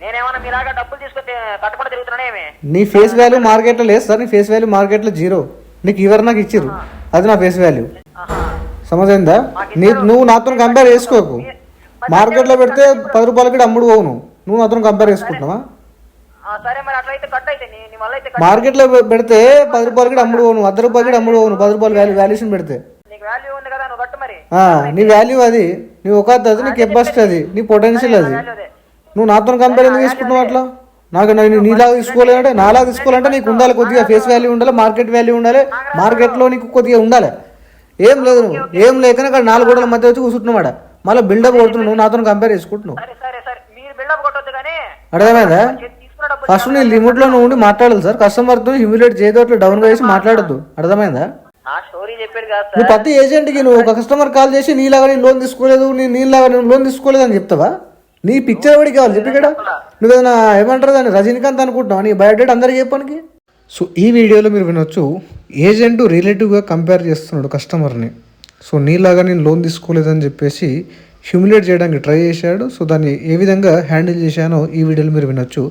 నేనేమన్నా మీలాగా డబ్బులు తీసుకొని కట్టకుండా తిరుగుతున్నానేమి? నీ ఫేస్ వాల్యూ మార్కెట్లో లేదు సార్. నీ ఫేస్ వాల్యూ మార్కెట్లో 0. నీకు ఎవరు నాకు ఇచ్చిర్రు, అది నా ఫేస్ వాల్యూ. సమజైందా? నువ్వు నాతో కంపేర్ చేసుకోకు. మార్కెట్లో పెడితే 10 రూపాయలకి అమ్ముడు పోవు. నువ్వు నాతో కంపేర్ చేసుకుంటున్నావా? సరే మరి అట్లయితే కట్ అయితే నీ వల్ల అయితే మార్కెట్లో పెడితే 10 రూపాయలకి అమ్ముడు పోను, 10 రూపాయలకి అమ్ముడు పోను. 10 రూపాయలు వాల్యూషన్ పెడితే నీకు వాల్యూ ఉంది కదా, నువ్వు కట్టు మరి. నీ వాల్యూ అది, నీ ఒక అది, నీ కెపాసిటీ అది, నీ పొటెన్షియల్ అది. నువ్వు నాతో కంపేర్ ఎందుకు తీసుకుంటున్నావు అట్లా? నాకు నీలాగా తీసుకోవాలంటే, నాలాగా తీసుకోవాలంటే నీకు ఉండాలి కొద్దిగా ఫేస్ వాల్యూ ఉండాలి, మార్కెట్ వాల్యూ ఉండాలి. మార్కెట్లో నీకు కొద్దిగా ఉండాలి. ఏం లేదు, నువ్వు ఏం లేకనే అక్కడ 4 గోడల మధ్య వచ్చి కూర్చుంటున్నాడు. మళ్ళీ బిల్డప్ కొడుతున్నావు, నువ్వు నాతో కంపేర్ చేసుకుంటున్నావు. అర్థమైందా? ఫస్ట్ నీ లిమిట్లో నువ్వు ఉండి మాట్లాడాలి సార్. కస్టమర్తో హ్యూమిలేట్ చేయదు, అట్లా డౌన్గా వేసి మాట్లాడద్దు. అర్థమైందా? నువ్వు ప్రతి ఏజెంట్కి నువ్వు ఒక కస్టమర్ కాల్ చేసి నీలాగా నేను లోన్ తీసుకోలేదు, నీలాగా నేను లోన్ తీసుకోలేదు అని చెప్తావా? నీ పిక్చర్ ఎవరికి కావాలి చెప్పి ఇక్కడ? నువ్వేదైనా ఏమంటారు దాన్ని రజనీకాంత్ అనుకుంటున్నావు? నీ బయోడేట్ అందరికి చెప్పడానికి. సో ఈ వీడియోలో మీరు వినొచ్చు, ఏజెంట్ రిలేటివ్గా కంపేర్ చేస్తున్నాడు కస్టమర్ని. సో నీలాగా నేను లోన్ తీసుకోలేదని చెప్పేసి హ్యూమిలేట్ చేయడానికి ట్రై చేశాడు. సో దాన్ని ఏ విధంగా హ్యాండిల్ చేశానో ఈ వీడియోలో మీరు వినొచ్చు.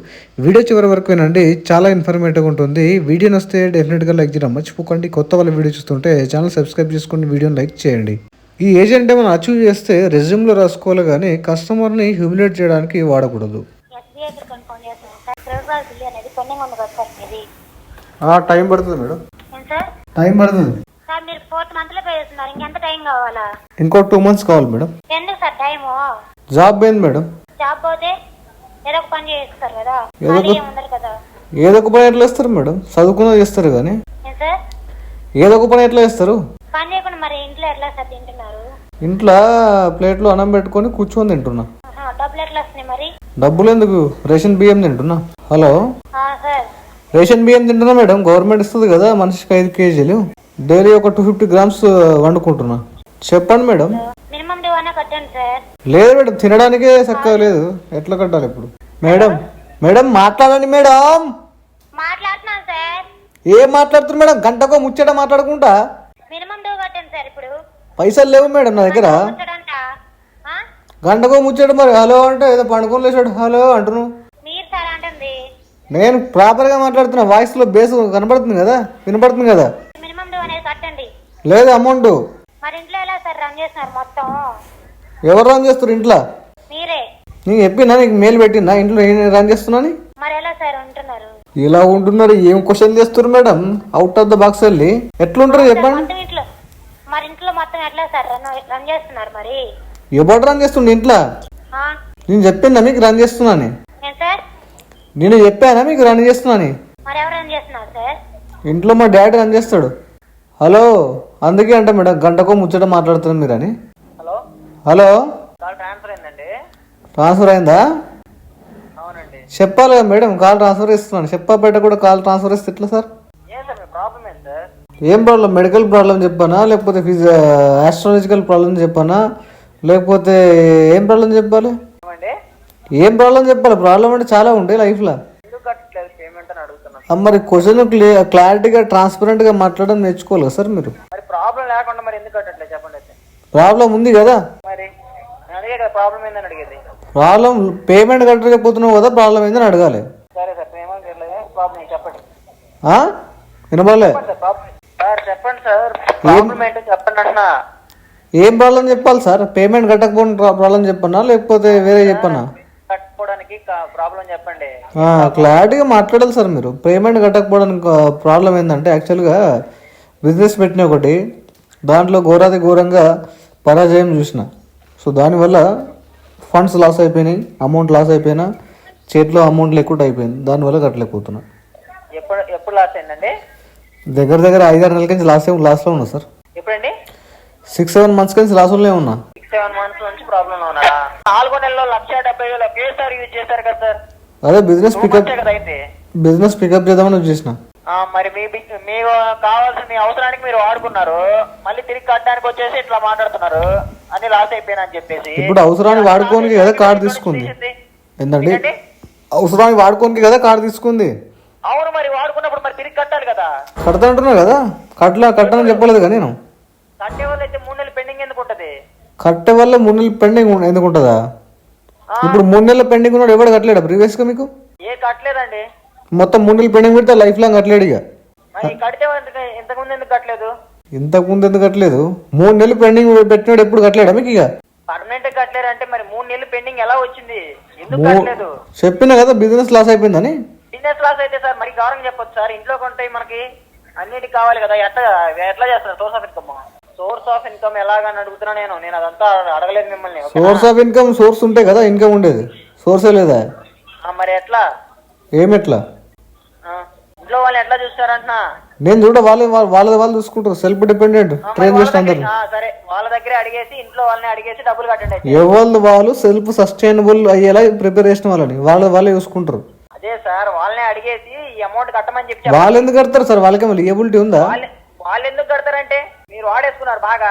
వీడియో చివరి వరకు వినండి, చాలా ఇన్ఫర్మేటివ్గా ఉంటుంది. వీడియోని వస్తే డెఫినెట్గా లైక్ చేయడం మర్చిపోకండి. కొత్త వాళ్ళ వీడియో చూస్తుంటే ఛానల్ సబ్స్క్రైబ్ చేసుకోండి, వీడియోని లైక్ చేయండి. ఈ ఏజెంట్ ఏమైనా అచీవ్ చేస్తే రెజ్యూమ్లో రాసుకోవాలి, కానీ కస్టమర్ని హ్యూమిలేట్ చేయడానికి వాడకూడదు. టైం పడుతుంది మేడం, టైం పడుతుంది. ఇంకో 2 months కావాలి మేడం. జాబ్ పోయింది మేడం. ఏదో ఒక పని ఎట్లా వేస్తారు మేడం? చదువుకున్నా చేస్తారు కానీ ఏదో ఒక పని ఎట్లా వేస్తారు? ఇంట్లో ప్లేట్లో అన్నం పెట్టుకొని కూర్చొని తింటున్నా. డబ్బులు ఎందుకు? రేషన్ బియ్యం తింటున్నా. హలో, రేషన్ బియ్యం తింటున్నా మేడం. గవర్నమెంట్ ఇస్తుంది కదా మనిషికి 5 kgs. డైలీ ఒక 250 grams వండుకుంటున్నా. చెప్పండి మేడం. లేదు మేడం, తినడానికే చక్కగా లేదు. ఎట్లా కట్టాలి ఇప్పుడు? మేడం మేడం మాట్లాడండి మేడం. ఏం మాట్లాడుతున్నారు మేడం? గంటకో ముచ్చట మాట్లాడుకుంటా. పైసలు లేవు మేడం నా దగ్గర. గంటకో ముచ్చట మరి హలో అంటే ఏదో పండుకొని లేచాడు హలో అంటున్నావు. నేను ప్రాపర్గా మాట్లాడుతున్నా, వాయిస్లో బేస్ కనబడుతుంది కదా, వినపడుతుంది కదా. లేదు అమౌంట్. ఎవరు రన్ చేస్తారు ఇంట్లో? నీకు చెప్పినా, నీకు మెయిల్ పెట్టినా ఇంట్లో నేను రన్ చేస్తున్నా. ఇలా ఉంటున్నారు. ఏం క్వశ్చన్ చేస్తారు madam? Out of the box వెళ్ళి ఎట్లుంటారు చెప్పండి. ఎవరు రన్ చేస్తుండే ఇంట్లో? నేను చెప్పినా మీకు రన్ చేస్తున్నాను. నేను చెప్పానా మీకు రన్ చేస్తున్నాను? ఇంట్లో మా డాడీ రన్ చేస్తాడు. హలో, అందుకే అంట మేడం గంటకో ముచ్చట మాట్లాడుతున్నాను మీరు అని. హలో, ట్రాన్స్ఫర్ అయిందా? చెప్పాలి కదా మేడం, కాల్ ట్రాన్స్ఫర్ ఇస్తున్నాను. చెప్పాపేట కూడా కాల్ ట్రాన్స్ఫర్ ఇస్తే ఎట్లా సార్? ఏం ప్రాబ్లం? మెడికల్ ప్రాబ్లం చెప్పానా, లేకపోతే ఆస్ట్రాలజికల్ ప్రాబ్లం చెప్పానా, లేకపోతే ఏం ప్రాబ్లం చెప్పాలి? ఏం ప్రాబ్లం చెప్పాలి? ప్రాబ్లం అంటే చాలా ఉండే లైఫ్లో. మరి క్వశ్చన్ క్లారిటీగా ట్రాన్స్పరెంట్గా మాట్లాడడం నేర్చుకోవాలి కదా సార్ మీరు. ప్రాబ్లం ఉంది కదా. ప్రాబ్లం పేమెంట్ కట్టలేకపోతున్నావు కదా, ప్రాబ్లం ఏందని అడగాలి. వినబాలే? ఏం ప్రాబ్లం చెప్పాలి సార్? పేమెంట్ కట్టకపోవడం ప్రాబ్లం చెప్పన్నా, లేకపోతే వేరే చెప్పన్నా? క్లారిటీగా మాట్లాడాలి సార్ మీరు. పేమెంట్ కట్టకపోవడానికి ప్రాబ్లం ఏంటంటే, యాక్చువల్గా బిజినెస్ పెట్టిన ఒకటి, దాంట్లో ఘోరాది ఘోరంగా పరాజయం చూసిన. సో దానివల్ల ఫండ్స్ లాస్ అయిపోయినాయి, అమౌంట్ లాస్ అయిపోయినా, చేతిలో అమౌంట్ లేకుండా అయిపోయింది. దానివల్ల కట్టలేకపోతున్నా. దగ్గర దగ్గర 5-6 నెలల నుంచి లాస్లో ఉన్నా సార్. 6-7 months నుంచి లాస్లోనే ఉన్నా. 6-7 months నుంచి ప్రాబ్లం ఉన్నా. 4 నెలల్లో 1,70,000 ఒకేసారి యూజ్ చేశారు కదా సార్. అదే బిజినెస్ పికప్ చేద్దామని వచ్చేసిన. మరి మీకు కావాల్సిన మీ అవసరానికి మీరు వాడుకున్నారు, మళ్ళీ తిరిగి కట్టడానికి వచ్చేసి ఇట్లా మాట్లాడుతున్నారు అని లాస్ అయిపోయినా అని చెప్పేసి. ఇప్పుడు అవసరానికి వాడుకోనికి కదా కార్డు తీసుకుంది. ఏంటండి? అవసరానికి వాడుకోనికి కదా కార్డు తీసుకుంది. అవును, మరి వాడుకున్నప్పుడు మరి తిరిగి కట్టాలి కదా. కడతా అంటున్నా కదా, కట్టని చెప్పలేదు కదా నేను. కట్టే వల్ల అయితే 3 నెలలు పెండింగ్ ఎందుకు ఉంటది? కట్టే వల్ల 3 నెలలు పెండింగ్ ఎందుకు ఉంటుందా? ఇప్పుడు 3 నెలల పెండింగ్ ఉన్నాడు, ఎవడు కట్టలేడా ప్రీవియస్ గా మీకు? ఏ కట్టలేదండి. మొత్తం 3 నెలలు పెండింగ్ పెడితే లైఫ్ లాంగ్ కట్టలేడు ఇక. మరి కడితే ఇంతకుముందు ఎందుకు కట్టలేదు? ఇంతకు ముందు ఎందుకు కట్టలేదు? 3 నెలలు పెండింగ్ పెట్టినాడు, ఎప్పుడు కట్టలేడా మీకు ఇక? పర్మనెంట్ కట్టలేరు అంటే మరి 3 నెలలు పెండింగ్ ఎలా వచ్చింది? ఎందుకు కట్టలేదు? చెప్పినా కదా బిజినెస్ లాస్ అయిపోయిందని. బిజినెస్ లాస్ అయితే సార్ మరి గౌరవం చెప్పొచ్చు సార్. ఇంట్లో కొంటాయి మనకి అన్నిటికి కావాలి కదా. ఎట్లా చేస్తారు source of income? Source of income ఎలాగని అడుగుతున్నా నేను అదంతా అడగలేదు మిమ్మల్ని. సోర్స్ ఆఫ్ ఇన్కమ్ సోర్స్ ఉంటే కదా ఇన్కమ్ ఉండేది, సోర్సే లేదా? మరి ఎట్లా? ఏమెట్లా? ఇంట్లో వాళ్ళు ఎట్లా చూస్తారంటున్నా? నేను చూడ వాళ్ళు చూసుకుంటారు, సెల్ఫ్ డిపెండెంట్ ట్రైన్ చేసిన అందరు. సరే వాళ్ళ దగ్గరే అడిగేసి ఇంట్లో వాళ్ళని అడిగేసి డబ్బులు కట్టండి. వాళ్ళు సెల్ఫ్ సస్టైనబుల్ అయ్యేలా ప్రిపేర్ చేసిన వాళ్ళని వాళ్ళే చూసుకుంటారు. అదే సార్ వాళ్ళని అడిగేసి ఈ అమౌంట్ కట్టమని చెప్పి. వాళ్ళు ఎందుకు కడతారు సార్? వాళ్ళకేమో లియబిలిటీ ఉందా? వాళ్ళు ఎందుకు కడతారంటే మీరు వాడేసుకున్నారు బాగా.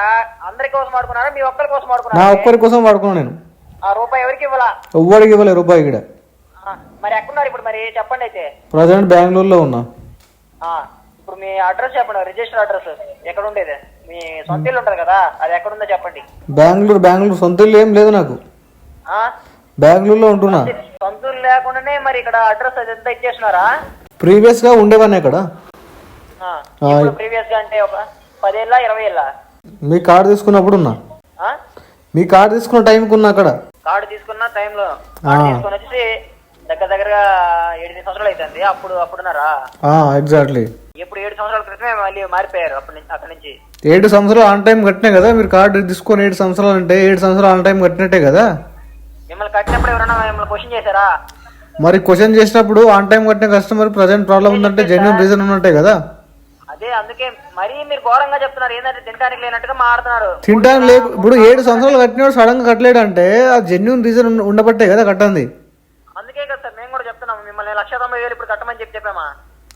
అందరి కోసం వాడుకున్నారా మీ ఒక్కరి కోసం వాడుకున్నారా? నా ఒక్కరి కోసం వాడుకున్నాను నేను. ఆ రూపాయి ఎవరికి ఇవ్వాలా? ఎవ్వరికి ఇవ్వలేదు రూపాయి ఇక్కడ. మరి ఎక్కడున్నారు ఇప్పుడు? మరి చెప్పండి. అయితే ప్రజెంట్ బెంగళూరులో ఉన్నా. ఇప్పుడు మీ అడ్రస్ చెప్పండి, రిజిస్టర్ అడ్రస్ ఎక్కడ ఉండేది? మీ సొంత ఇల్లు ఉంటుంది కదా, అది ఎక్కడ ఉందో చెప్పండి. బెంగళూరు సొంత ఇల్లు ఏం లేదు నాకు. బెంగళూరులో ఉంటున్నా. సొంత ఇల్లు లేకుండానే మరి ఇక్కడ అడ్రస్ అది ఎంత ఇచ్చేస్తున్నారా? ప్రీవియస్ గా ఉండేవాన్ని ఇక్కడ. ప్రీవియస్ గా అంటే ఒక 10 ఏళ్ళ 20 ఏళ్ళ? మీ కార్డు తీసుకున్నప్పుడు ఉన్నా. మీ కార్డు తీసుకున్న టైంకి ఉన్నా అక్కడ. కార్డు తీసుకున్న టైంలో తీసుకొని వచ్చి దగ్గరగా 7 సంవత్సరాలు అవుతుంది. అప్పుడున్నారా? ఎగ్జాక్ట్లీ. ఇప్పుడు 7 సంవత్సరాల క్రితమే మళ్ళీ మారిపోయారు అక్కడి నుంచి. 7 సంవత్సరాలు ఆన్ టైం కట్టినా కదా మీరు. కార్డు తీసుకొని 7 సంవత్సరాలు అంటే 7 సంవత్సరాలు ఆన్ టైం కట్టినట్టే కదా. మిమ్మల్ని కట్టినప్పుడు ఎవరైనా మిమ్మల్ని క్వశ్చన్ చేశారా? మరి క్వశ్చన్ చేసినప్పుడు ఆన్ టైం కట్టిన కస్టమర్ ప్రజెంట్ ప్రాబ్లం ఉందంటే జెన్యూన్ రీజన్ ఉన్నట్టే కదా. అదే అందుకే మరీ మీరు ఘోరంగా చెప్తున్నారు. ఏంటంటే తినడానికి లేనట్టుగా మాట్లాడుతున్నారు. తినడానికి లేదు. ఇప్పుడు 7 సంవత్సరాలు కట్టినాడు సడన్ గా కట్టలేడు అంటే ఆ జెన్యూన్ రీజన్ ఉండబట్టే కదా కట్టండి. అందుకే కదా సార్ మేము కూడా చెప్తున్నాము మిమ్మల్ని 1,90,000 ఇప్పుడు కట్టమని చెప్పామా?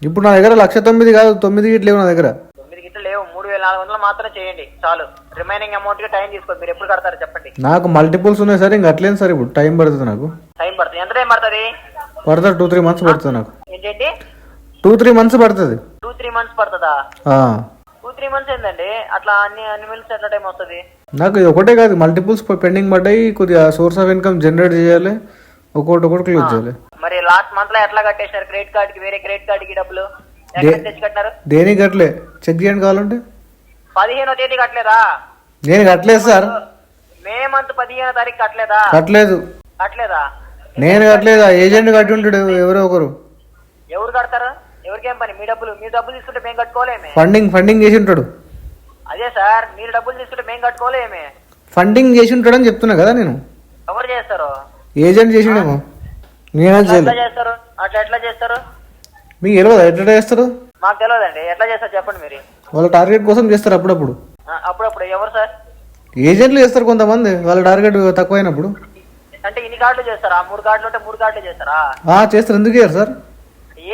ఇప్పుడు నా దగ్గర 1,09,000 కాదు, 9 గిట్లు లేవు నా దగ్గర. 9 గిట్లు లేవు. 3,400 మాత్రం చేయండి చాలు. రిమైనింగ్ అమౌంట్ కి టైం తీసుకోండి. మీరు ఎప్పుడు కడతారు చెప్పండి. నాకు మల్టిపుల్స్ ఉన్నాయి సార్, ఇంకా కట్టలేను సార్. ఇప్పుడు టైం పడుతుంది నాకు. టైం పడుతుంది. ఎంత టైం పడుతుంది? 2-3 మంత్స్ పడుతుంది నాకు. ఏంటండి? 2-3 మంత్స్ పడుతుంది. 2-3 మంత్స్ పడుతుందా? 2-3 మంత్స్ ఏంటండి? అట్లా అన్ని మిల్స్ ఎట్లా టైం వస్తుంది? నాకు ఇది ఒకటే కాదు, మల్టిపుల్స్ పెండింగ్ పడ్డాయి. కొద్దిగా సోర్స్ ఆఫ్ ఇన్కమ్ జనరేట్ చేయాలి, ఒకటి క్లోజ్ చేయాలి. మరి లాస్ట్ మంత్ లో ఎట్లా కట్టేసినారు? క్రెడిట్ కార్డ్ కి వేరే క్రెడిట్ కార్డ్ కి డబ్బులు తెచ్చి కట్టినారు? దేనికి కట్టలే, చెక్ చేయండి కావాలంటే. 15వ తేదీ కట్టలేదా? నేను కట్టలేదు సార్. మే మంత్ 15వ తారీఖు కట్టలేదా? కట్టలేదా? నేను కట్టలేదా? ఏజెంట్ కట్టి ఉంటాడు ఎవరో ఒకరు. ఎవరు కడతారు? ఎవరికేం పని? మీరు డబ్బులు తీసుకుంటే మేము కట్టుకోలేమే. ఫండింగ్ చేసి ఉంటాడు. అదే సార్ మీరు డబ్బులు తీసుకుంటే మేము కట్టుకోలేమే. ఫండింగ్ చేసి ఉంటాడు అని చెప్తున్నా కదా నేను. ఎవరు చేస్తారు? ఏజెంట్ చేసిండేమో. చేస్తారు అట్లా ఎట్లా చేస్తారు? మీకు తెలియదా ఎట్లా చేస్తారు? మాకు తెలియదండి. ఎట్లా చేస్తారు చెప్పండి మీరు. వాళ్ళ టార్గెట్ కోసం చేస్తారు అప్పుడప్పుడు. ఎవరు సార్? ఏజెంట్లు చేస్తారు కొంతమంది, వాళ్ళ టార్గెట్ తక్కువైనప్పుడు. అంటే ఇన్ని కార్డులు చేస్తారా? 3 కార్డులు ఉంటే 3 కార్డులు చేస్తారా? చేస్తారు. ఎందుకు చేయరు సార్?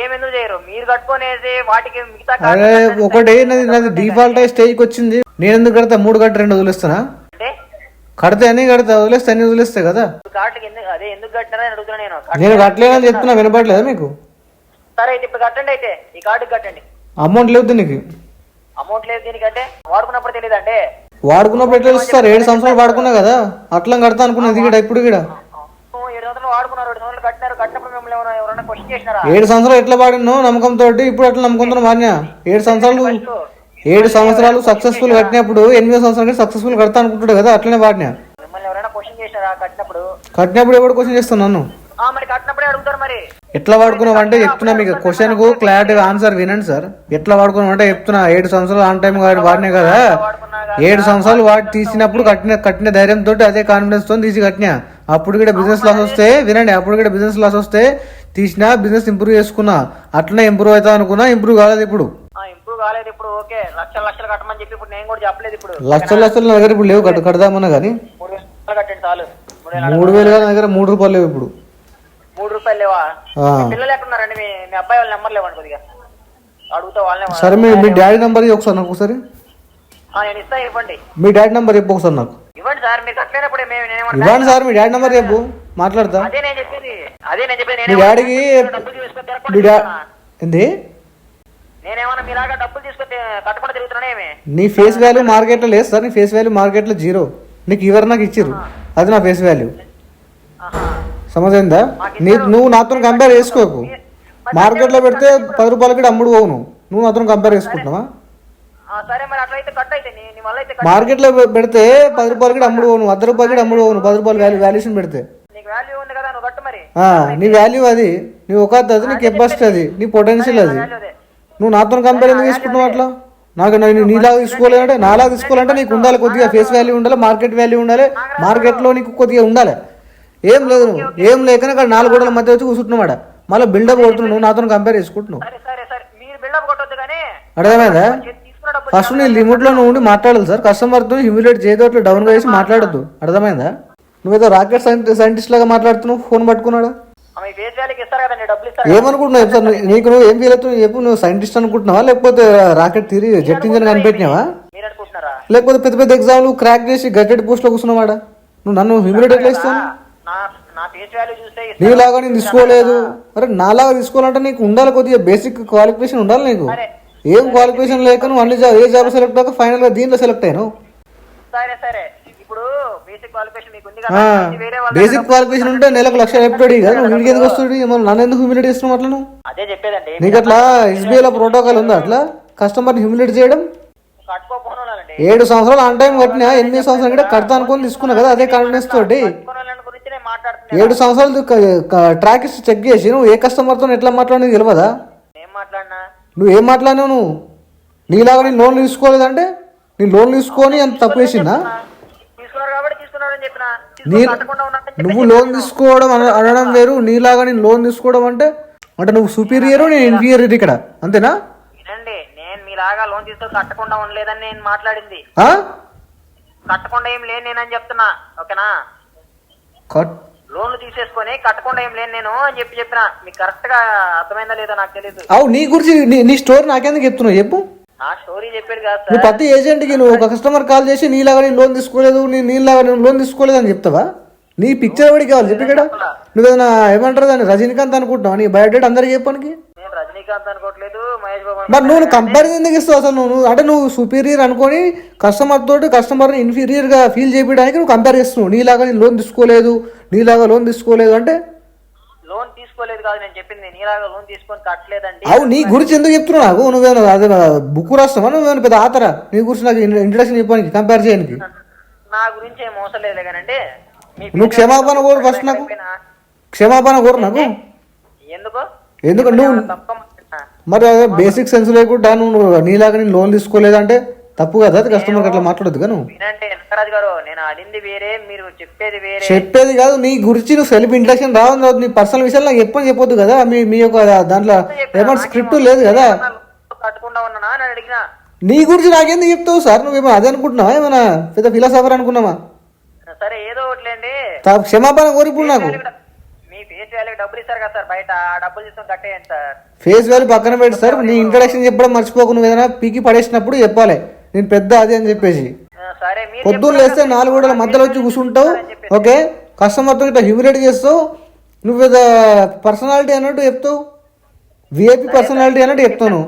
ఏమెందుకు చేయరు? మీరు కట్టుకునేది వాటికి మిగతా. అరే ఒకటే నాది డిఫాల్ట్ అయ్యి స్టేజ్కి వచ్చింది. నేను ఎందుకు కడతా? 3 కట్టి 2 వదిలేస్తానా? కడితే అన్ని కడతా, వదిలేస్తే అన్ని వదిలేస్తే కదా. అదే ఎందుకు కట్టారని అడుగుతున్నా నేను కట్టలేదని చెప్తున్నా, వినపడలేదా మీకు? సరే అయితే ఇప్పుడు కట్టండి. అయితే ఈ కార్డుకి కట్టండి. అమౌంట్ లేదు దీనికి. అమౌంట్ లేదు దీనికంటే వాడుకున్నప్పుడు తెలియదంటే. వాడుకున్నప్పుడు ఎట్లా ఇస్తారు? 7 సంవత్సరాలు వాడుకున్నా కదా, అట్లా కడతా అనుకున్నది ఇక్కడ. ఇప్పుడు కూడా 7 సంవత్సరాలు వాడుకున్నారు, 2 సంవత్సరాలు కట్టినారు. కట్టినప్పుడు మిమ్మల్ని ఎవరైనా క్వశ్చన్ చేసినారా? 7 సంవత్సరాలు ఎట్లా వాడినో నమ్మకంతో, ఇప్పుడు అట్లా నమ్మకంతో మాన్యా. 7 సంవత్సరాలు సక్సెస్ఫుల్ కట్టినప్పుడు 8వ సంవత్సరానికి సక్సెస్ఫుల్ కడతా అనుకుంటాడు కదా, అట్లనే వాడినా. మిమ్మల్ని ఎవరైనా క్వశ్చన్ చేశారా కట్టినప్పుడు ఎవరు క్వశ్చన్ చేస్తాను నన్ను? మరి కట్టినప్పుడే అడుగుతారు. మరి ఎట్లా వాడుకున్నావు అంటే చెప్తున్నా మీకు. క్వశ్చన్ కు క్లారిటీగా ఆన్సర్ వినండి సార్. ఎట్లా వాడుకున్నావు అంటే చెప్తున్నా. 7 సంవత్సరాలు ఆన్ టైం వాడినా కదా. 7 సంవత్సరాలు వాడి తీసినప్పుడు కట్టిన ధైర్యంతో, అదే కాన్ఫిడెన్స్ తో తీసి కట్టినా. అప్పుడు కూడా బిజినెస్ లాస్ వస్తే వినండి, అప్పుడు కూడా బిజినెస్ లాస్ వస్తే తీసినా, బిజినెస్ ఇంప్రూవ్ చేసుకున్నా. అట్లనే ఇంప్రూవ్ అవుతా అనుకున్నా, ఇంప్రూవ్ కాలేదు. ఇప్పుడు ఇంప్రూవ్ కాలేదు. ఇప్పుడు ఓకే లక్షలు కట్టమని చెప్పి ఇప్పుడు నేను కూడా చెప్పలేదు. ఇప్పుడు లక్షలు నా దగ్గర ఇప్పుడు లేవు, కడదామన్నా కానీ. 3,000 కట్టండి చాలు. 3,000 నా దగ్గర 3 రూపాయలు లేవు ఇప్పుడు. 3 రూపాయలు లేవా? పిల్లలు ఎక్కడున్నారండి? మీ అబ్బాయి వాళ్ళ నెంబర్ లేవండి, కొద్దిగా అడుగుతా వాళ్ళనే. సరే మీ డాడీ నెంబర్ ఒకసారి నాకు. ఒకసారి నేను ఇస్తా, ఇవ్వండి. మీ డాడీ నెంబర్ చెప్పు ఒకసారి నాకు. ఇవ్వండి సార్. మీరు కట్టలేనప్పుడు ఇవ్వండి సార్. మీ డాడీ నెంబర్ చెప్పు, మాట్లాడతా. అదే నేను చెప్పేది. మీ డాడీకి ఏంది? నేనేమన్నా మీలాగా డబ్బులు తీసుకొని కట్టకుండా తిరుగుతున్నానే. నీ ఫేస్ వాల్యూ మార్కెట్ లో లేదు సార్. నీ ఫేస్ వాల్యూ మార్కెట్ లో 0. నీకు ఎవరు నాకు ఇచ్చిర్రు, అది నా ఫేస్ వాల్యూ. సమజైందా? నువ్వు నాతో కంపేర్ చేసుకోకు. మార్కెట్లో పెడితే 10 రూపాయలకి అమ్ముడు పోవు. నువ్వు నాతో కంపేర్ చేసుకుంటున్నావా? సరే మరి అట్లయితే కట్ అయితే నీ వల్ల అయితే మార్కెట్లో పెడితే 10 రూపాయలకి అమ్ముడు పోను, 100 రూపాయలకి అమ్ముడు పోను. 10 రూపాయలు వాల్యుయేషన్ పెడితే నీకు వాల్యూ ఉంది కదా, నువ్వు కట్టు మరి. నీ వాల్యూ అది, నీ ఒక అది, నీ కెపాసిటీ అది, నీ పొటెన్షియల్ అది. నువ్వు నాతో కంపేర్ ఎందుకు తీసుకుంటున్నావు అట్లా? నేను నీలాగా తీసుకోవాలంటే, నాలాగా తీసుకోవాలంటే నీకు ఉండాలి కొద్దిగా ఫేస్ వాల్యూ ఉండాలి, మార్కెట్ వాల్యూ ఉండాలి. మార్కెట్లో నీకు కొద్దిగా ఉండాలి. ఏం లేదు, ఏం లేకనే అక్కడ 4 గోడల మధ్య వచ్చి కూర్చుంటున్నామాట. మళ్ళీ బిల్డప్ కొడుతున్నావు, నువ్వు నాతో కంపేర్ చేసుకుంటున్నావు. అర్థమైందా? ఫస్ట్ నీ లిమిట్లో నువ్వు ఉండి మాట్లాడాలి సార్. కస్టమర్తో హ్యూమిలేట్ చేయదు, అట్లా డౌన్గా చేసి మాట్లాడద్దు. అర్థమైందా? నువ్వేదో రాకెట్ సైంటిస్ట్ లాగా మాట్లాడుతున్నావు ఫోన్ పట్టుకున్నాడు. ఏమనుకుంటున్నావు సార్? నీకు నువ్వు ఏం ఫీల్ అవుతున్నావు చెప్పు. నువ్వు సైంటిస్ట్ అనుకుంటున్నావా, లేకపోతే రాకెట్ తిరిగి జెట్ ఇంజన్ కనిపెట్టినావా, లేకపోతే పెద్ద పెద్ద ఎగ్జామ్లు క్రాక్ చేసి గజెట్ పోస్ట్ లో కూర్చున్నావాడా? నువ్వు నన్ను హ్యూమిలేట్ ఎట్లా ఇస్తాను? నీలాగా నేను తీసుకోలేదు. అరే నాలాగా తీసుకోవాలంటే నీకు ఉండాలి కొద్దిగా బేసిక్ క్వాలిఫికేషన్ ఉండాలి. నీకు ఏం క్వాలిఫికేషన్ లేక నువ్వు అన్ని ఏ జాబ్ సెలెక్ట్ అయ్యాక ఫైనల్ గా దీంట్లో సెలెక్ట్ అయ్యాను. బేసిక్ క్వాలిఫికేషన్ ఉంటే నెలకు 1,00,000 చెప్తాడు కదా, నువ్వు వీడికి ఎందుకు వస్తుంది? నన్ను ఎందుకు హ్యూమిలేట్ చేస్తున్నావు అట్లా? నువ్వు అదే చెప్పేదండి, నీకు అట్లా ఎస్బీఐలో ప్రోటోకాల్ ఉందా అట్లా కస్టమర్ని హ్యూమిలేట్ చేయడం? 7 సంవత్సరాలు ఆన్ టైం కట్టినా, 8 సంవత్సరాలు కూడా కడతా అనుకుని తీసుకున్నా కదా, అదే కాన్ఫిడెన్స్ తోటి 7 సంవత్సరాలు ట్రాక్ చెక్ చేసి నువ్వు ఏ కస్టమర్తో ఎట్లా మాట్లాడినా తెలియదా? నువ్వు ఏం మాట్లాడినావు? నువ్వు నీలాగా నేను లోన్ తీసుకోలేదంటే నీ లోన్ తీసుకొని అంత తప్పు చేసిందా? నువ్వు లోన్ తీసుకోవడం అనడం వేరు, నీలాగా నేను లోన్ తీసుకోవడం అంటే నువ్వు సుపీరియర్, నేను ఇన్ఫీరియర్ ఇక్కడ, అంతేనా? నేను మీలాగా లోన్ తీసుకొని కట్టకుండా ఉండలేదని నేను మాట్లాడింది. కట్టకుండా ఏం లేని నేనని చెప్తున్నా, ఓకేనా? లోన్లు తీసేసుకొని కట్టకుండా ఏం లేని నేను అని చెప్పిన మీకు కరెక్ట్ గా అర్థమైందా లేదా నాకు తెలియదు. నీ గురించి నీ స్టోరీ నాకెందుకు చెప్తున్నావు చెప్పు. నా స్టోరీ చెప్పాడు కదా నువ్వు ప్రతి ఏజెంట్ కి నువ్వు ఒక కస్టమర్ కాల్ చేసి నీలాగా నేను లోన్ తీసుకోలేదు, నీలాగా నేను లోన్ తీసుకోలేదు అని చెప్తావా? నీ పిక్చర్ ఎవరికి కావాలి చెప్పి ఇక్కడ? నువ్వేదైనా ఏమంటారు దాన్ని రజనీకాంత్ అనుకుంటున్నావు? నీ బయోడేట్ అందరికి చెప్పడానికి. నేను రజనీకాంత్ అనుకోవట్లేదు, మహేష్ బాబు. మరి నువ్వు కంపారిజన్ ఎందుకు ఇస్తావు అసలు? నువ్వు అంటే నువ్వు సుపీరియర్ అనుకొని కస్టమర్ తోటి కస్టమర్ ఇన్ఫీరియర్ గా ఫీల్ చేయడానికి నువ్వు కంపేర్ చేస్తున్నావు. నీలాగా నేను లోన్ తీసుకోలేదు, నీలాగా లోన్ తీసుకోలేదు అంటే లోన్ తీసుకోలేదు కాదు నేను చెప్పింది, నీలాగా లోన్ తీసుకొని కట్టలేదండి. నీ గురించి ఎందుకు చెప్తున్నావు నాకు? నువ్వేమైనా అదే బుక్ రాస్తావా? నువ్వేమైనా పెద్ద ఆతరా? నీ గురించి నాకు ఇంట్రడక్షన్ చెప్పడానికి, కంపేర్ చేయడానికి. నా గురించి ఏం మోసం లేదు కానండి. నువ్వు క్షమాపణ కోరు ఫస్ట్, నాకు క్షమాపణ కోరు నాకు. ఎందుకు నువ్వు మరి అదే బేసిక్ సెన్స్ లేకుండా నువ్వు నీలాగా నేను లోన్ తీసుకోలేదంటే తప్పు కదా, అది కస్టమర్ అట్లా మాట్లాడదు కదా. నువ్వు చెప్పేది కాదు, నీ గురించి నువ్వు సెల్ఫ్ ఇంట్రడక్షన్ రావద్దు, నీ పర్సనల్ విషయాలు నాకు ఎప్పుడు చెప్పొద్దు కదా. మీ యొక్క దాంట్లో ఏమైనా స్క్రిప్ట్ లేదు కదా. నీ గురించి నాకెందుకు చెప్తావు సార్? నువ్వేమో అదే అనుకుంటున్నావా? ఏమైనా పెద్ద ఫిలాసఫర్ అనుకున్నావా? సరే ఏదో ఒకట్లేండి, క్షమాపణ కోరిప్పుడు నాకు. మీ ఫేస్ వాల్యూ డబ్బులు ఇస్తారు కదా సార్ బయట, డబ్బులు తీసుకొని కట్టేయండి సార్. ఫేస్ వాల్యూ పక్కన పెట్టి సార్, నీ ఇంట్రడక్షన్ చెప్పడం మర్చిపోకు. నువ్వు ఏదైనా పీకి పడేసినప్పుడు చెప్పాలి నేను పెద్ద అది అని చెప్పేసి. పొద్దున్న లేస్తే 4 గోడల మధ్యలో వచ్చి కూర్చుంటావు, ఓకే? కస్టమర్తో ఇట్లా హ్యూమిలేట్ చేస్తావు. నువ్వు ఏదో పర్సనాలిటీ అన్నట్టు చెప్తావు, విఐపి పర్సనాలిటీ అన్నట్టు చెప్తాను.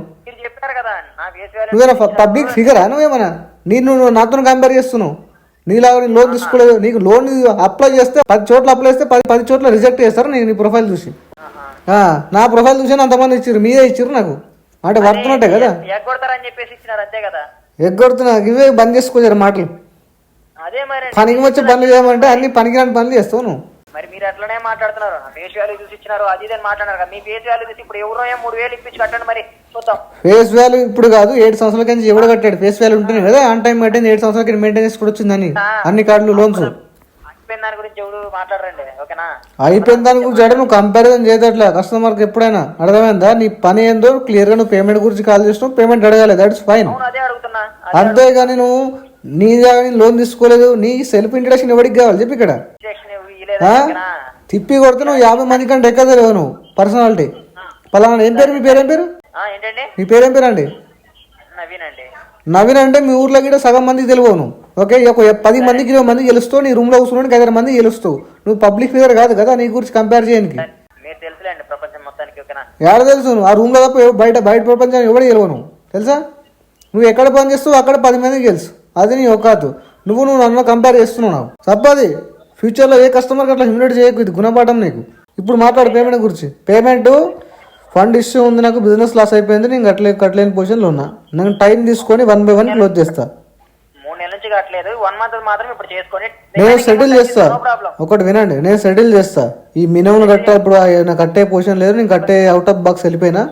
నువ్వేనా పబ్లిక్ ఫిగరా? నువ్వేమన్నా నువ్వు నాతో కంపేర్ చేస్తున్నావు. నీలాగా నేను లోన్ తీసుకోలేదు. నీకు లోన్ అప్లై చేస్తే 10 చోట్ల అప్లై చేస్తే 10 చోట్ల రిజెక్ట్ చేస్తారు. నేను నీ ప్రొఫైల్ చూసి, నా ప్రొఫైల్ చూసి అంతమంది ఇచ్చారు, మీరే ఇచ్చారు నాకు. అంటే వర్తున్నట్టే కదా, ఎగ్గొడుతున్నా. ఇవే బంద్ చేసుకోరు మాటలు. పనికి వచ్చే పనులు చేయమంటే అన్ని పనికిరాని పనులు చేస్తావు నువ్వు. మరి మీరు అట్లనే మాట్లాడుతున్నారు, ఫేస్ వాల్యూ చూసి ఇచ్చినారు అది ఇది అని మాట్లాడారు. మీ ఫేస్ వాల్యూ చూసి ఇప్పుడు ఎవరో 3,000 ఇప్పించి కట్టండి మరి చూద్దాం. ఫేస్ వాల్యూ ఇప్పుడు కాదు, 7 సంవత్సరాల నుంచి ఎవడో కట్టాడు. ఫేస్ వాల్యూ ఉంటుంది కదా, ఆన్ టైం కట్టింది 7 సంవత్సరాలకి మెయింటెనెన్స్ కూడా వచ్చిందని అన్ని కార్డులు లోన్స్. అయిపోయిన దాని గురించి ఎవరు మాట్లాడరండి, ఓకేనా? అయిపోయిన దాని గురించి నువ్వు కంపారిజన్ చేయదట్లా కస్టమర్కి ఎప్పుడైనా. అర్థమైందా? నీ పని ఏందో క్లియర్ గా నువ్వు పేమెంట్ గురించి కాల్ చేసినావు, పేమెంట్ అడగాలి, దట్స్ ఫైన్. అదే అడుగుతున్నా. అంతేగాని నువ్వు నీ లోన్ తీసుకోలేదు, నీ సెల్ఫ్ ఇంట్రడక్షన్ ఎవరికి కావాలి చెప్పి ఇక్కడ? తిప్పి కొడితే నువ్వు 50 మంది కంటే ఎక్క తెలియదు నువ్వు పర్సనాలిటీ. పలానా ఏం పేరు? మీ పేరేం పేరు? మీ పేరేం పేరు అండి? నవీన్ అంటే మీ ఊర్లో కూడా సగం మందికి తెలియవు నువ్వు, ఓకే? ఒక 10 మందికి 20 మందికి గెలుస్తావు. నీ రూమ్ లో కూర్చున్నానికి 5 మంది గెలుస్తావు. నువ్వు పబ్లిక్ ఫిగర్ కాదు కదా, నీ గురించి కంపేర్ చేయడానికి. ఎవరు తెలుసు? నువ్వు ఆ రూమ్ లో తప్ప బయట ప్రపంచాన్ని ఎవరు గెలవు నువ్వు, తెలుసా? నువ్వు ఎక్కడ పని చేస్తావు అక్కడ 10 మందికి గెలుసు, అది నీ ఒక్కదు. నువ్వు నన్ను కంపేర్ చేస్తున్నావు. తప్పది. ఫ్యూచర్లో ఏ కస్టమర్కి అట్లా హ్యూమిలేట్ చేయకు, ఇది గుణపాఠం నీకు. ఇప్పుడు మాట్లాడు పేమెంట్ గురించి. పేమెంట్ ఫండ్ ఇష్యూ ఉంది, నాకు బిజినెస్ లాస్ అయిపోయింది, నేను కట్టలేని పొజిషన్లో ఉన్నా. నేను టైం తీసుకొని 1 by 1 క్లోజ్ చేస్తా. 3 నెలల నుంచి కట్టలేదు, 1 month మాత్రం ఇప్పుడు చేసుకొని నేను సెటిల్ చేస్తా. ఒకటి వినండి, నేను సెటిల్ చేస్తా. ఈ మినిమం కట్టే ఇప్పుడు నాకు కట్టే పొజిషన్ లేదు, నేను కట్టే అవుట్ ఆఫ్ బాక్స్ వెళ్ళిపోయినా.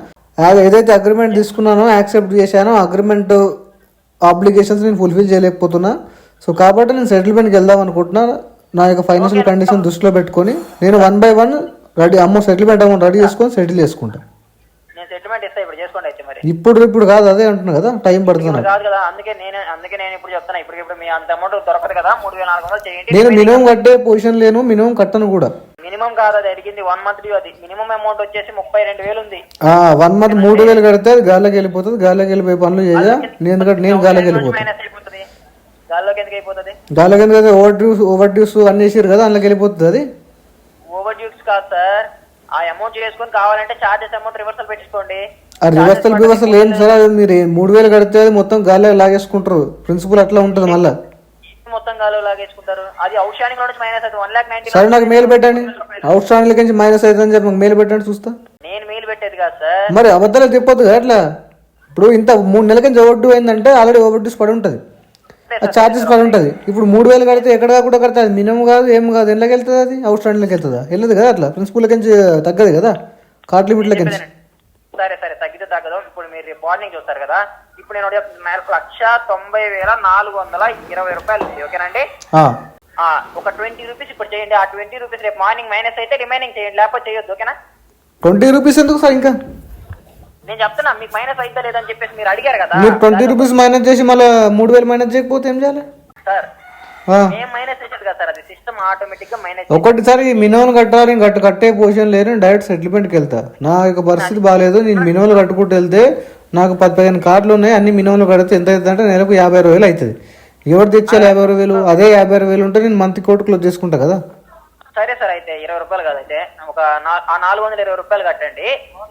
ఏదైతే అగ్రిమెంట్ తీసుకున్నానో యాక్సెప్ట్ చేశానో అగ్రిమెంట్ ఆబ్లిగేషన్స్ నేను ఫుల్ఫిల్ చేయలేకపోతున్నా. సో కాబట్టి నేను సెటిల్మెంట్కి వెళ్దాం అనుకుంటున్నా. నా యొక్క ఫైనాన్షియల్ కండిషన్ దృష్టిలో పెట్టుకొని నేను 1 by 1 ready settlement amount ready చేసుకొని సెటిల్ చేసుకుంటా. ఇప్పుడు కాదు, అదే అంటున్నా కదా, టైం పడుతుంది. నేను మినిమం కట్టే పొజిషన్ లేను, మినిమం కట్టను కూడా. మినిమం కాదు, అది అడిగింది 1 month డ్యూ. అది మినిమం అమౌంట్ వచ్చేసి 32,000 ఉంది. 1 month 3,000 కడితే అది గాల్లోకి వెళ్ళిపోతుంది. గాల్లోకి వెళ్ళిపోయి పనులు చేయా. నేను గాల్లోకి వెళ్ళిపోతాను. గాల్లోకి ఎందుకు అయిపోతుంది? గాల్లోకి ఎందుకు? ఓవర్ డ్యూస్ అన్ని వేసారు కదా, అందులోకి వెళ్ళిపోతుంది. అది ఓవర్ డ్యూస్ కాదు సార్, ఆ అమౌంట్ చేసుకొని కావాలంటే చార్జెస్ అమౌంట్ రివర్సల్ పెట్టుకోండి. రివర్సల్ ఏం సార్, అది మీరు 3,000 కడితే అది మొత్తం గాల్లో లాగేసుకుంటారు. ప్రిన్సిపల్ అట్లా ఉంటుంది. మళ్ళీ మొత్తం గాల్లో లాగేసుకుంటారు. అది అవుట్ స్టాండింగ్ నుంచి మైనస్ అవుతుంది. 1,90,000. సరే నాకు మెయిల్ పెట్టండి, అవుట్ స్టాండింగ్ నుంచి మైనస్ అవుతుందని చెప్పి నాకు మెయిల్ పెట్టండి, చూస్తా. నేను మెయిల్ పెట్టేది కాదు సార్. మరి అబద్ధాలు చెప్పొద్దు కదా అట్లా. ఇప్పుడు ఇంత 3 నెలల నుంచి ఓవర్ డ్యూ అయిందంటే ఆల్రెడీ ఓవర్ డ్యూస్ పడి ఉంటుంది, చార్జెస్ పడి ఉంటుంది. ఇప్పుడు 3,000 కడితే ఎక్కడ కూడా కడితే అది మినిమం కాదు, ఏం కాదు. ఎందులోకి వెళ్తుంది? అది అవుట్ స్టాండింగ్లోకి వెళ్తుందా? వెళ్ళదు కదా. అట్లా ప్రిన్సిపల్ నుంచి తగ్గదు కదా, కార్డ్ లిమిట్లోకి. సరే తగ్గితే తగ్గదు. ఇప్పుడు మీరు మార్నింగ్ చూస్తారు కదా, ఇప్పుడు నేను 1,90,420 రూపాయలు ఉంది. ఓకేనండి, ఒక 20 రూపీస్ ఇప్పుడు చేయండి. ఆ 20 రూపీస్ రేపు మార్నింగ్ మైనస్ అయితే రిమైనింగ్ చేయండి, లేకపోతే చేయొద్దు. ఓకేనా? 20 రూపీస్ ఎందుకు సార్? ఇంకా నేను చెప్తున్నా, మీకు మైనస్ అయితే లేదని చెప్పేసి మీరు అడిగారు కదా. మీరు 20 రూపీస్ మైనస్ చేసి మళ్ళీ 3,000 మైనస్ చేయకపోతే ఏం చేయాలి సార్? ఏం మైనస్ చేసేది కదా సార్, అది సిస్టమ్ ఆటోమేటిక్ గా మైనస్. ఒకటిసారి మినిమం కట్టాలి, కట్టే పొజిషన్ లేరు, డైరెక్ట్ సెటిల్మెంట్కి వెళ్తా. నా యొక్క పరిస్థితి బాగాలేదు, నేను మినిమం కట్టుకుంటూ వెళ్తే నాకు 10-15 కార్డులు ఉన్నాయి, అన్ని మినిమంలో కడితే ఎంత అవుతుంది అంటే నెలకు 56,000 అవుతుంది. ఎవరు తెచ్చాలి 56,000? అదే 56,000 ఉంటే నేను మంత్ కోట్ క్లోజ్ చేసుకుంటా కదా. సరే సార్, అయితే 20 రూపాయలు కదైతే ఒక 420 రూపాయలు కట్టండి.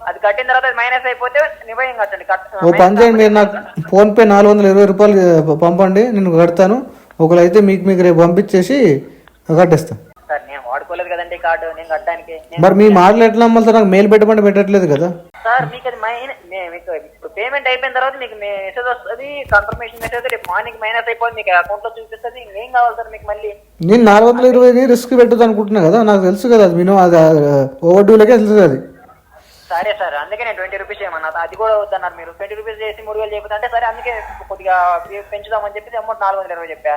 అది కట్టిన తర్వాత మెయినస్ అయిపోతే రిమైనింగ్ కట్టండి. ఓ పని చేయండి, మీరు నాకు ఫోన్ పే 420 రూపాయలు పంపండి, నేను కడతాను. ఒకవేళ అయితే మీకు రేపు పంపించేసి కట్టేస్తాను. సార్ నేను వాడుకోలేదు కదండి కార్డు, నేను కట్టడానికి. మరి మీ మాటలు ఎట్లా అమ్మాలి సార్? నాకు మెయిల్ పెట్టమంటే పెట్టట్లేదు కదా సార్. మీకు అది మీకు ఇప్పుడు పేమెంట్ అయిపోయిన తర్వాత మీకు మెసేజ్ వస్తుంది, కన్ఫర్మేషన్ మెసేజ్. రేపు మార్నింగ్ మైనస్ అయిపోయి మీకు అకౌంట్ లో చూపిస్తుంది. ఏం కావాలి సార్ మీకు? మళ్ళీ నేను 420 రిస్క్ పెట్టదు అనుకుంటున్నా కదా, నాకు తెలుసు కదా అది మినిమం, అది ఓవర్ డ్యూలకే వెళ్తుంది అది. సరే సార్, అందుకే నేను 20 రూపీస్ చేయమన్నా. అది కూడా వద్దన్నారు మీరు. 20 రూపీస్ చేసి 3,000 చెప్తా అంటే సరే, అందుకే కొద్దిగా పెంచుదామని చెప్పి అమౌంట్ 420 చెప్పా.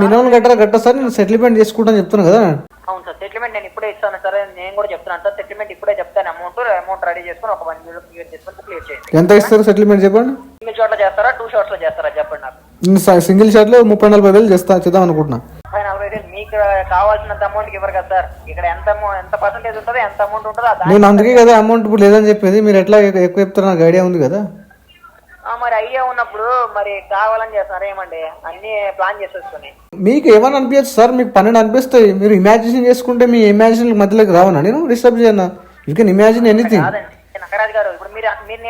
మినిమం కట్టరా సార్, నేను సెటిల్మెంట్ చేసుకుంటాను చెప్తున్నా కదా. అవును సార్, సెటిల్మెంట్ నేను ఇప్పుడే ఇస్తాను సార్. నేను కూడా చెప్తున్నాను సార్, సెటిల్మెంట్ ఇప్పుడే చెప్తాను. అమౌంట్ రెడీ చేసుకుని ఒక 1 minute క్లియర్ చేసుకుని క్లియర్ చేయండి. ఎంత ఇస్తారు సెటిల్మెంట్ చెప్పండి? సింగిల్ షాట్ లో చేస్తారా, 2 shots లో చేస్తారా చెప్పండి నాకు. సింగిల్ షాట్ లో 30-40,000 చేద్దాం అనుకుంటున్నా. 40,000 మీకు కావాల్సినంత అమౌంట్ ఇవ్వరు కదా సార్. ఇక్కడ ఎంత పర్సెంటేజ్ ఉంటుంది, ఎంత అమౌంట్ ఉంటుందో నేను అందుకే కదా అమౌంట్ ఇప్పుడు లేదని చెప్పేది. మీరు ఎట్లా ఎక్కువ చెప్తారో నాకు ఐడియా ఉంది కదా. మరి ఐడియా ఉన్నప్పుడు మరి కావాలని చేస్తున్నారు ఏమండి, అన్ని ప్లాన్ చేసేసుకుని. మీకు ఏమని అనిపించచ్చు సార్? మీకు 12 అనిపిస్తాయి. మీరు ఇమాజినేషన్ చేసుకుంటే మీ ఇమాజినేషన్ మధ్యలోకి రావనా? నేను డిస్టర్బ్ చేయను. You can imagine anything. Nagaraj గారు, ఇప్పుడు మీరు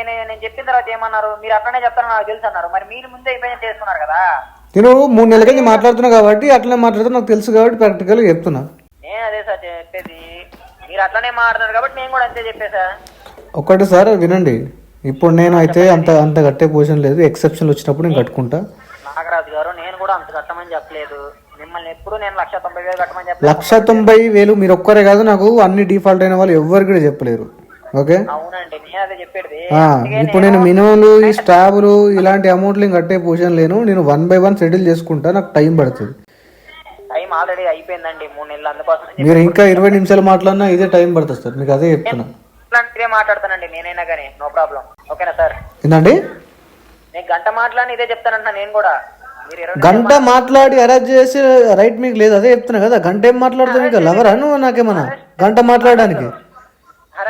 నేను చెప్పిన తర్వాత ఏమన్నారు? మీరు అట్లనే చెప్తారని నాకు తెలుసు అన్నారు. మరి మీరు ముందే ఇమాజిన్ చేసుకున్నారు కదా. నేను 3 నెలల నుంచి మాట్లాడుతున్నా కాబట్టి అట్లనే మాట్లాడుతున్నా, నాకు తెలుసు కాబట్టి ప్రాక్టికల్ గా చెప్తున్నా. నేను అదే సార్ చెప్పేది, మీరు అట్లనే మాట్లాడుతున్నారు కాబట్టి నేను కూడా అంతే చెప్పేసా. ఒకటి సార్ వినండి, ఇప్పుడు నేను అయితే అంత కట్టే పొజిషన్ లేదు. ఎక్సెప్షన్ వచ్చినప్పుడు నేను కట్టుకుంటా. నాగరాజు గారు, నేను కూడా అంత కట్టమని చెప్పలేదు మిమ్మల్ని. ఎప్పుడు నేను 1,90,000 కట్టమని చెప్పలేదు. 1,90,000 మీరు ఒక్కరే కాదు, నాకు అన్ని డిఫాల్ట్ అయిన వాళ్ళు ఎవరు కూడా చెప్పలేరు. ఓకే, అవునండి, నేను అదే చెప్పేది. ఇప్పుడు నేను మినిమంలు ఈ స్టాబులు ఇలాంటి అమౌంట్లు కట్టే పొజిషన్ లేను. నేను 1 by 1 సెటిల్ చేసుకుంటా, నాకు టైం పడుతుంది. టైం ఆల్రెడీ అయిపోయిందండి, 3 నెలలు. అందుకోసం మీరు ఇంకా 20 నిమిషాలు మాట్లాడినా ఇదే టైం పడుతుంది సార్, మీకు అదే చెప్తున్నా. ఇదే మాట్లాడతానండి నేనైనా కానీ, నో ప్రాబ్లం. ఓకేనా సార్? ఏంటండి, నేను గంట మాట్లాడి ఇదే చెప్తానంటున్నా నేను కూడా. గంట మాట్లాడి అరేంజ్ చేసి రైట్ మీకు లేదు, అదే చెప్తున్నా కదా. గంట ఏం మాట్లాడుతావు? ఇంకా లవరా నువ్వు నాకేమన్నా గంట మాట్లాడడానికి?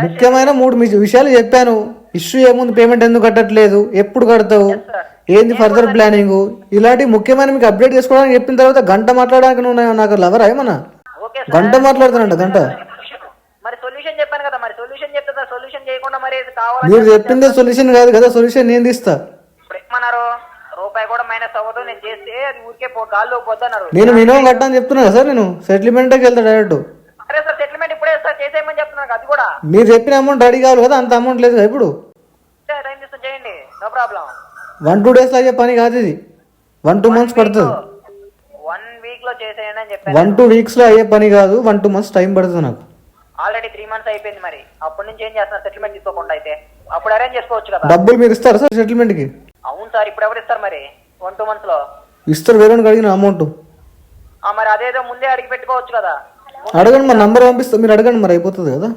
ముఖ్యమైన 3 విషయాలు చెప్పాను. ఇష్యూ ఏముంది, పేమెంట్ ఎందుకు కట్టట్లేదు, ఎప్పుడు కడతావు, ఏంది ఫర్దర్ ప్లానింగ్, ఇలాంటి ముఖ్యమైన మీకు అప్డేట్ చేసుకోవడానికి చెప్పిన తర్వాత గంట మాట్లాడడానికి నువ్వు నాకు లవరా ఏమన్నా? గంట మాట్లాడుతానంట గంట. మీరు చెప్పిందే సొల్యూషన్ కాదు కదా, సొల్యూషన్ నేను తీస్తా. రూపాయి కూడా మైనస్ అవ్వదు. నేను చేస్తే అది ఊరికే గాల్లో పోతున్నారు. నేను మినిమం కట్టని చెప్తున్నా కదా సార్, నేను సెటిల్మెంట్కి వెళ్తా డైరెక్ట్. సరే సార్ సెటిల్మెంట్ ఇప్పుడే సార్ చేసేయమని చెప్తున్నాను, అది కూడా మీరు చెప్పిన అమౌంట్ రెడీ కావాలి కదా, అంత అమౌంట్ లేదు కదా ఇప్పుడు. టైం తీసుకొని చేయండి, నో ప్రాబ్లం. 1-2 days అయ్యే పని కాదు ఇది, 1-2 months పడుతుంది. 1 week లో చేసేయండి అని చెప్పాను. 1-2 weeks లో అయ్యే పని కాదు, 1-2 months టైం పడుతుంది నాకు. ఆల్రెడీ 3 months అయిపోయింది, మరి అప్పటి నుంచి ఏం చేస్తున్నారు సెటిల్మెంట్ తీసుకోకుండా? అయితే అప్పుడు అరేంజ్ చేసుకోవచ్చు కదా. డబ్బులు మీరు ఇస్తారా సార్ సెటిల్మెంట్ కి? అవును సార్, ఇప్పుడు ఎవరు ఇస్తారు మరి? 1-2 months లో ఇస్తారు, వేరే అడిగిన అమౌంట్. మరి అదేదో ముందే అడిగి పెట్టుకోవచ్చు కదా. అడగండి, మరి నంబర్ పంపిస్తా, మీరు అడగండి, మరి అయిపోతుంది కదా.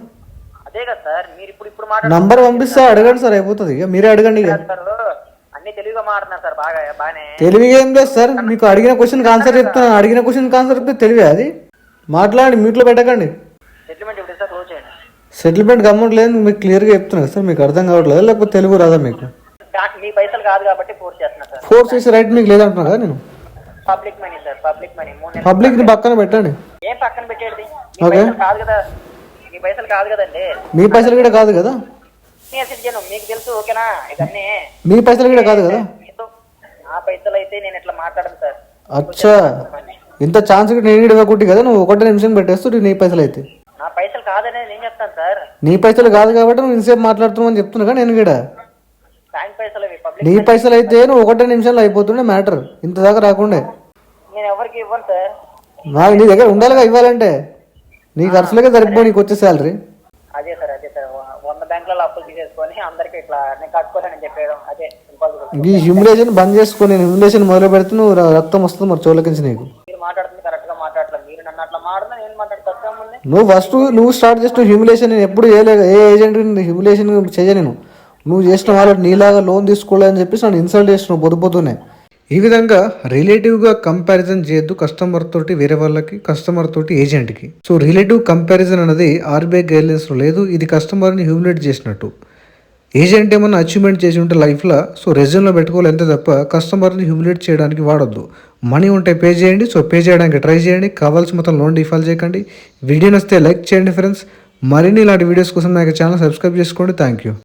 అదే కదా సార్, మీరు ఇప్పుడు నంబర్ పంపిస్తా, అడగండి సార్, అయిపోతుంది. ఇక మీరే అడగండి. ఇక అన్ని తెలివిగా మాట్లాడుతున్నారు సార్, బాగానే. తెలివిగా ఏం లేదు సార్, మీకు అడిగిన క్వశ్చన్ ఆన్సర్ చెప్తాను, అడిగిన క్వశ్చన్ ఆన్సర్ చెప్తే తెలివే అది. మాట్లాడండి, మ్యూట్లో పెట్టకండి. సెటిల్మెంట్ ఇప్పుడు సార్ క్లోజ్ చేయండి. సెటిల్మెంట్ అమౌంట్ లేదు మీకు క్లియర్గా చెప్తున్నా సార్, మీకు అర్థం కావట్లేదు, లేకపోతే తెలుగు రాదా మీకు? మీ పైసలు కాదు కాబట్టి ఫోర్స్ చేస్తున్నా సార్. ఫోర్స్ చేసే రైట్ మీకు లేదంటున్నా కదా నేను. Public money sir, public money. Public ని పక్కన పెట్టండి. ఏం పక్కన పెట్టేది? మీ పైసలు కాదు కదా, మీ పైసలు కాదు కదండి. మీ పైసలు కూడా కాదు కదా, మీకు తెలుసు, ఓకేనా? ఇవన్నీ మీ పైసలు కూడా కాదు కదా. నా పైసలు అయితే నేను ఇట్లా మాట్లాడను సార్. అచ్చా, ఇంత ఛాన్స్ నేను ఇవ్వకుంటే కదా నువ్వు 1 నిమిషం పెట్టేస్తూ నీ పైసలు అయితే. నా పైసలు కాదనేది నేను చెప్తాను సార్. నీ పైసలు కాదు కాబట్టి నువ్వు ఇంతసేపు మాట్లాడుతున్నావు అని చెప్తున్నా కదా నేను కూడా. బ్యాంక్ పైసలు నీ పైసలు అయితే నువ్వు 1 నిమిషంలో అయిపోతుండే మ్యాటర్, ఇంత దాకా రాకుండే. నేను ఎవరికి ఇవ్వను సార్. నాకు నీ దగ్గర ఉండాలిగా ఇవ్వాలంటే, నీ ఖర్చులకే సరిపో నీకు వచ్చే శాలరీ. అదే సార్ 100 బ్యాంకులలో అప్పులు తీసేసుకొని అందరికి ఇట్లా నేను కట్టుకోవాలని చెప్పేయడం, అదే ఇంపాసిబుల్. ఈ హ్యూమిలేషన్ బంద్ చేసుకొని, నేను హ్యూమిలేషన్ మొదలు పెడితే నువ్వు రక్తం వస్తుంది మరి చోళ్ళకించి నీకు. మీరు మాట్లాడుతుంది కరెక్ట్ గా మాట్లాడలేదు, మీరు నన్ను అట్లా మాట్లాడినా నేను మాట్లాడుతుంది. నువ్వు ఫస్ట్ నువ్వు స్టార్ట్ చేసిన హ్యూమిలేషన్ నేను ఎప్పుడు చేయలేదు, ఏ ఏజెంట్ హ్యూమిలేషన్ చెయ్య నేను. నువ్వు చేసిన వాళ్ళు నీలాగా లోన్ తీసుకోలేదని చెప్పేసి నన్ను ఇన్సల్ట్ చేస్తున్నావు పొద్దునే. ఈ విధంగా రిలేటివ్గా కంపారిజన్ చేయొద్దు కస్టమర్ తోటి వేరే వాళ్ళకి, కస్టమర్ తోటి ఏజెంట్కి. సో రిలేటివ్ కంపారిజన్ అనేది ఆర్బీఐ గైడ్లైన్స్లో లేదు, ఇది కస్టమర్ని హ్యూమిలేట్ చేసినట్టు. ఏజెంట్ ఏమన్నా అచీవ్మెంట్ చేసి ఉంటే లైఫ్లో సో రెజ్యూమ్లో పెట్టుకోవాలి అంతే తప్ప కస్టమర్ని హ్యూమిలేట్ చేయడానికి వాడొద్దు. మనీ ఉంటే పే చేయండి, సో పే చేయడానికి ట్రై చేయండి, కావాల్సి మొత్తం లోన్ డిఫాల్ట్ చేయకండి. వీడియో నచ్చితే లైక్ చేయండి ఫ్రెండ్స్. మరిన్ని ఇలాంటి వీడియోస్ కోసం నా ఛానల్ సబ్స్క్రైబ్ చేసుకోండి. Thank you.